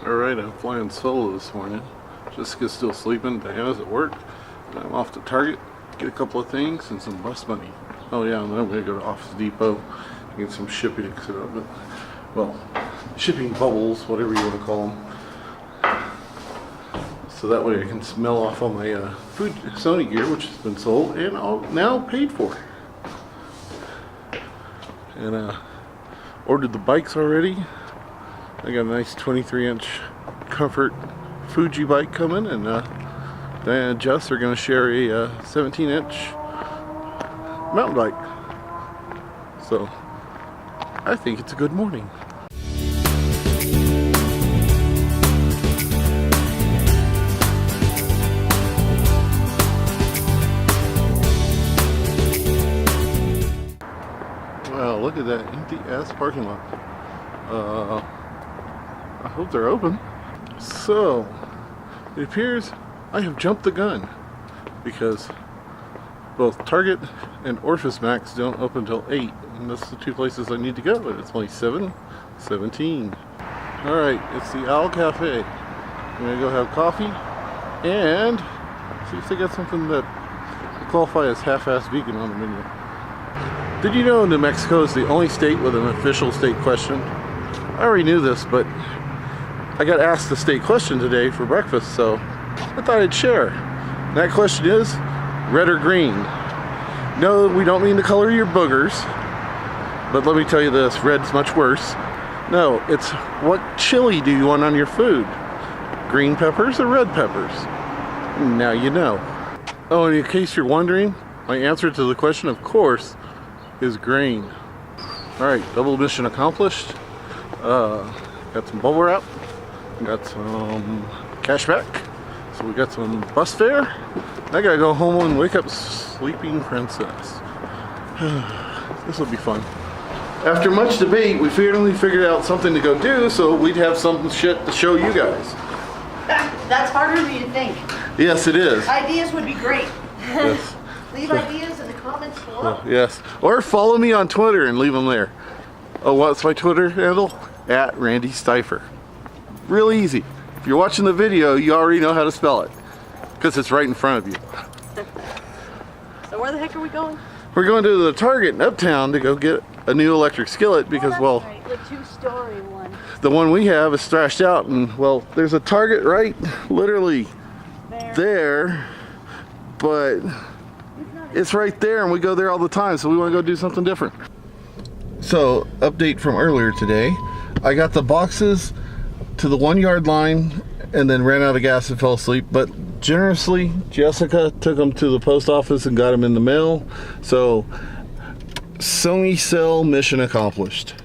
Alright, I'm flying solo this morning. Jessica's still sleeping, Diana's at work, and I'm off to Target, get a couple of things and some bus money. Oh yeah, and then I'm going to go to Office Depot and get some shipping, well, shipping bubbles, whatever you want to call them. So that way I can smell off all my food Sony gear, which has been sold and now paid for. And ordered the bikes already. I got a nice 23-inch Comfort Fuji bike coming, and Diana and Jess are going to share a 17-inch mountain bike. So I think it's a good morning. Wow, look at that empty ass parking lot. I hope they're open. So, it appears I have jumped the gun because both Target and Orpheus Max don't open until 8, and that's the two places I need to go, and it's only 7:17. Alright, it's the Owl Cafe. I'm gonna go have coffee and see if they got something that will qualify as half-assed vegan on the menu. Did you know New Mexico is the only state with an official state question? I already knew this, but I got asked the state question today for breakfast, so I thought I'd share. That question is, red or green? No, we don't mean the color of your boogers, but let me tell you this, red's much worse. No, it's what chili do you want on your food? Green peppers or red peppers? Now you know. Oh, and in case you're wondering, my answer to the question, of course, is green. Alright, double mission accomplished. Got some bubble wrap. Got some cash back. So we got some bus fare. I gotta go home and wake up sleeping princess. This will be fun. After much debate, we finally figured out something to go do so we'd have some shit to show you guys. That's harder than you think. Yes, it is. Ideas would be great. Yes. Leave ideas in the comments below. Yes. Or follow me on Twitter and leave them there. Oh, what's my Twitter handle? @RandyStiefer. Real easy. If you're watching the video, you already know how to spell it because it's right in front of you. So where the heck are we going? We're going to the Target in Uptown to go get a new electric skillet because, well, right. The two-story one. the one we have is thrashed out, and, well, there's a Target right literally there, but it's right there and we go there all the time, so we want to go do something different. So, update from earlier today. I got the boxes to the 1 yard line and then ran out of gas and fell asleep, but generously Jessica took them to the post office and got them in the mail. So Sony cell mission accomplished.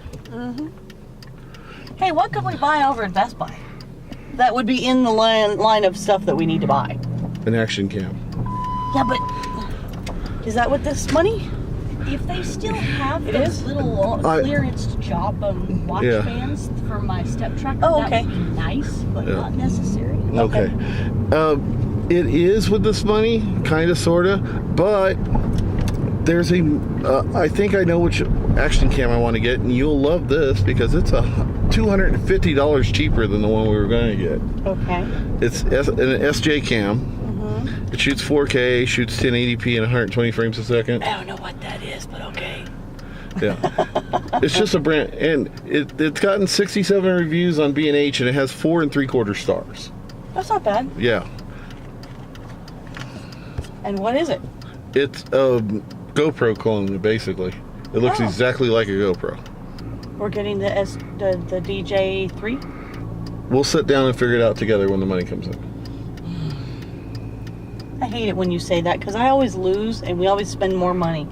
Hey, what could we buy over at Best Buy that would be in the line of stuff that we need to buy? An action cam. Yeah, but is that what this money? If they still have those little clearance job watch bands for my step tracker, that would be nice, but not necessary. Okay. It is with this money, kind of, sort of, but there's I think I know which action cam I want to get, and you'll love this because it's $250 cheaper than the one we were going to get. Okay. It's an SJ cam. It shoots 4K, shoots 1080p and 120 frames a second. I don't know what that is, but okay. Yeah. It's just a brand, and it's gotten 67 reviews on B&H, and it has 4 3/4 stars. That's not bad. Yeah. And what is it? It's a GoPro clone, basically. It looks exactly like a GoPro. We're getting the DJ3? We'll sit down and figure it out together when the money comes in. I hate it when you say that because I always lose and we always spend more money.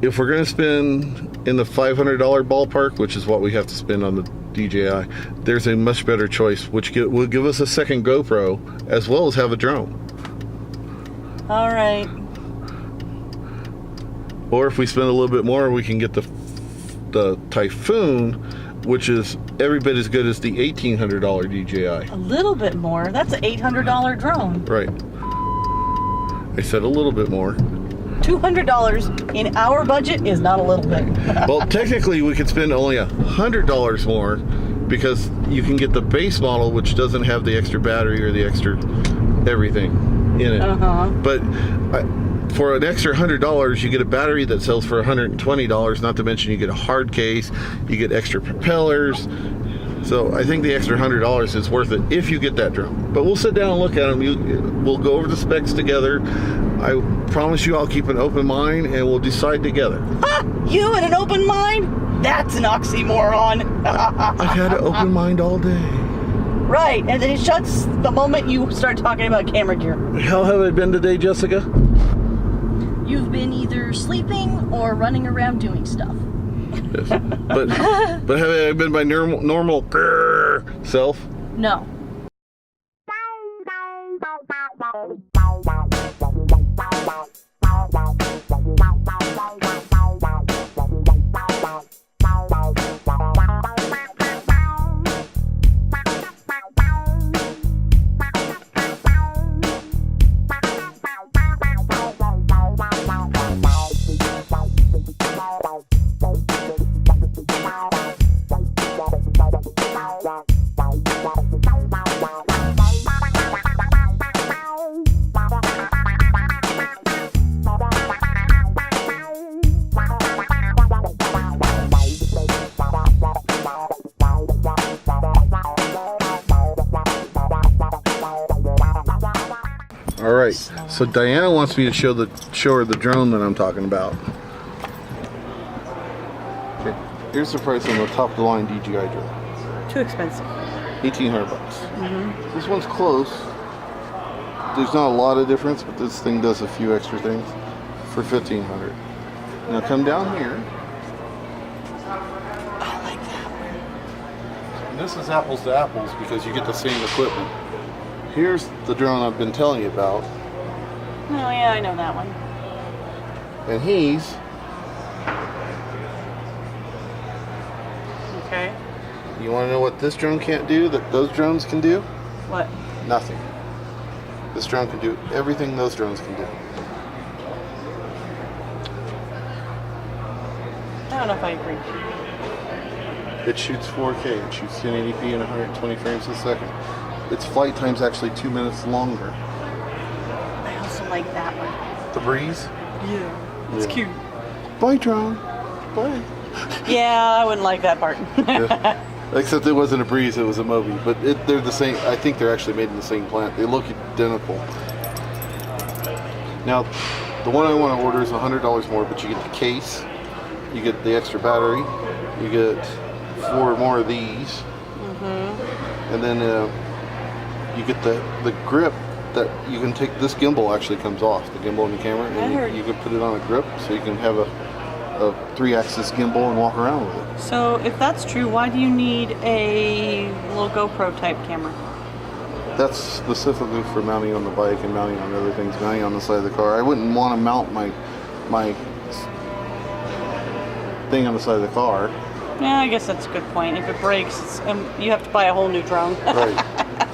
If we're going to spend in the $500 ballpark, which is what we have to spend on the DJI, there's a much better choice, which will give us a second GoPro as well as have a drone. All right. Or if we spend a little bit more, we can get the Typhoon, which is every bit as good as the $1,800 DJI. A little bit more. That's an $800 drone. Right. I said a little bit more. $200 in our budget is not a little bit. Well, technically, we could spend only $100 more because you can get the base model, which doesn't have the extra battery or the extra everything in it. But for an extra $100, you get a battery that sells for $120. Not to mention, you get a hard case, you get extra propellers. So I think the extra $100 is worth it if you get that drone. But we'll sit down and look at them. We'll go over the specs together. I promise you I'll keep an open mind and we'll decide together. You and an open mind? That's an oxymoron. I've had an open mind all day. Right, and then it shuts the moment you start talking about camera gear. How have I been today, Jessica? You've been either sleeping or running around doing stuff. Yes. But have I been my normal self? No. All right, so Diana wants me to show her the drone that I'm talking about. Okay, here's the price on the top of the line DJI drone. Too expensive. $1,800. This one's close. There's not a lot of difference, but this thing does a few extra things for $1,500. Now come down here. I like that one. And this is apples to apples because you get the same equipment. Here's the drone I've been telling you about. Oh yeah, I know that one. And he's... Okay. You want to know what this drone can't do that those drones can do? What? Nothing. This drone can do everything those drones can do. I don't know if I agree. It shoots 4K. It shoots 1080p and 120 frames a second. Its flight time's actually 2 minutes longer. I also like that one. The Breeze? Yeah. It's cute. Bye, drone. Bye. Yeah, I wouldn't like that part. Yeah. Except it wasn't a Breeze, it was a Moby. But they're the same. I think they're actually made in the same plant. They look identical. Now, the one I want to order is $100 more, but you get the case, you get the extra battery, you get 4 more of these, and then you get the grip that you can take. This gimbal actually comes off, the gimbal in the camera, and you can put it on a grip so you can have a 3-axis gimbal and walk around with it. So if that's true, why do you need a little GoPro type camera? That's specifically for mounting on the bike and mounting on other things, mounting on the side of the car. I wouldn't want to mount my thing on the side of the car. Yeah, I guess that's a good point. If it breaks, you have to buy a whole new drone.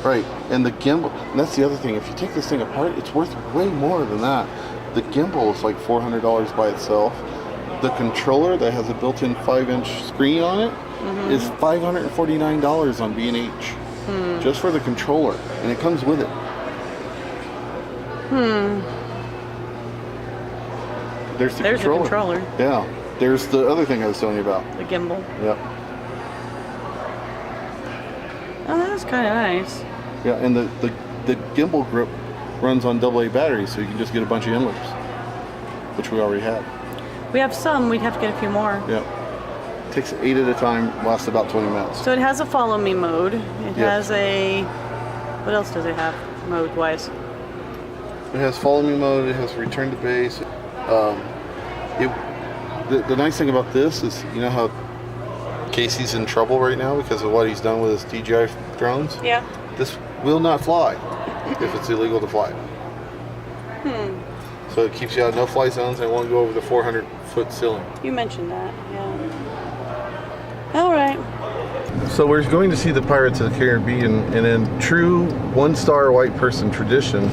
Right. And the gimbal, and that's the other thing. If you take this thing apart, it's worth way more than that. The gimbal is like $400 by itself. The controller that has a built-in 5-inch screen on it is $549 on B&H. Just for the controller, and it comes with it. There's the controller. Yeah. There's the other thing I was telling you about. The gimbal. Yep. Oh, that's kind of nice. Yeah, and the gimbal grip runs on AA batteries, so you can just get a bunch of inlets, which we already have. We have some. We'd have to get a few more. Yep. Takes 8 at a time, lasts about 20 minutes. So it has a follow me mode. It has a... What else does it have mode-wise? It has follow me mode, it has return to base. The nice thing about this is, you know how Casey's in trouble right now because of what he's done with his DJI drones? Yeah. This will not fly if it's illegal to fly. So it keeps you out of no-fly zones and it won't go over the 400-foot ceiling. You mentioned that, yeah. All right. So we're going to see the Pirates of the Caribbean, and in true one-star white person tradition,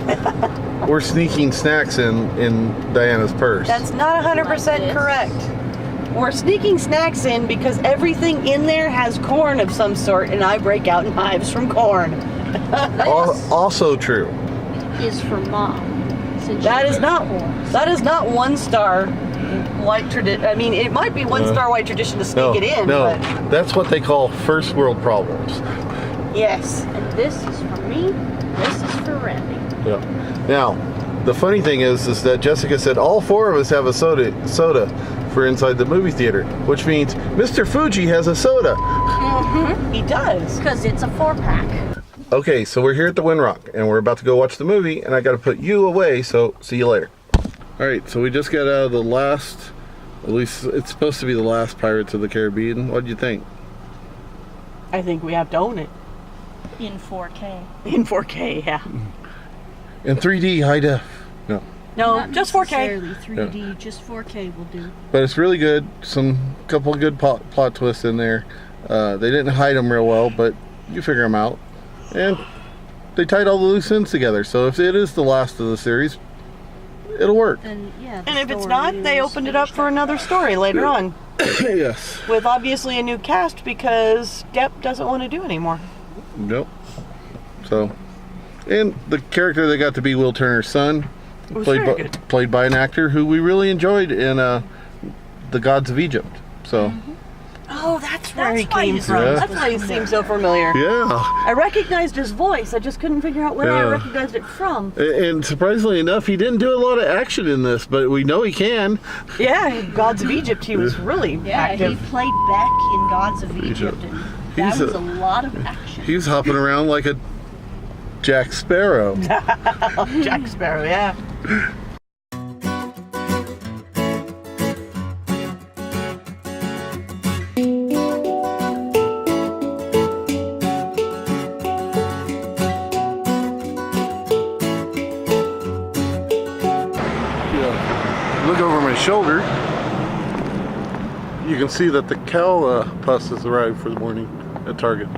we're sneaking snacks in Diana's purse. That's not 100% correct. We're sneaking snacks in because everything in there has corn of some sort, and I break out in hives from corn. Also true. Is for Mom. That is not one star white tradition. I mean, it might be one star white tradition to sneak it in. No, but that's what they call first world problems. yes. And this is for me. This is for Randy. Yeah. Now, the funny thing is that Jessica said all 4 of us have a soda for inside the movie theater, which means Mr. Fuji has a soda. Mm-hmm. He does. Because it's a 4-pack. Okay, so we're here at the Windrock, and we're about to go watch the movie, and I got to put you away, so see you later. All right, so we just got out of the last, at least it's supposed to be the last Pirates of the Caribbean. What do you think? I think we have to own it. In 4K. In 4K, yeah. In 3D, high def. No. No, Not just 4K. necessarily 3D, just 4K will do. But it's really good. Couple of good plot twists in there. They didn't hide them real well, but you figure them out. And they tied all the loose ends together. So if it is the last of the series, it'll work. And, yeah, And if it's not, they opened it up for another story later on. Yes. With obviously a new cast because Depp doesn't want to do anymore. Nope. So, and the character that got to be Will Turner's son, played by an actor who we really enjoyed in The Gods of Egypt. So. Oh, that's where he came he's from. Yeah. That's why he seems so familiar. Yeah. I recognized his voice. I just couldn't figure out where I recognized it from. And surprisingly enough, he didn't do a lot of action in this, but we know he can. Yeah, in Gods of Egypt, he was really active. He played Beck in Gods of Egypt, and that was a lot of action. He's hopping around like a Jack Sparrow. Jack Sparrow, yeah. Look over my shoulder. You can see that the cow pus has arrived for the morning at Target.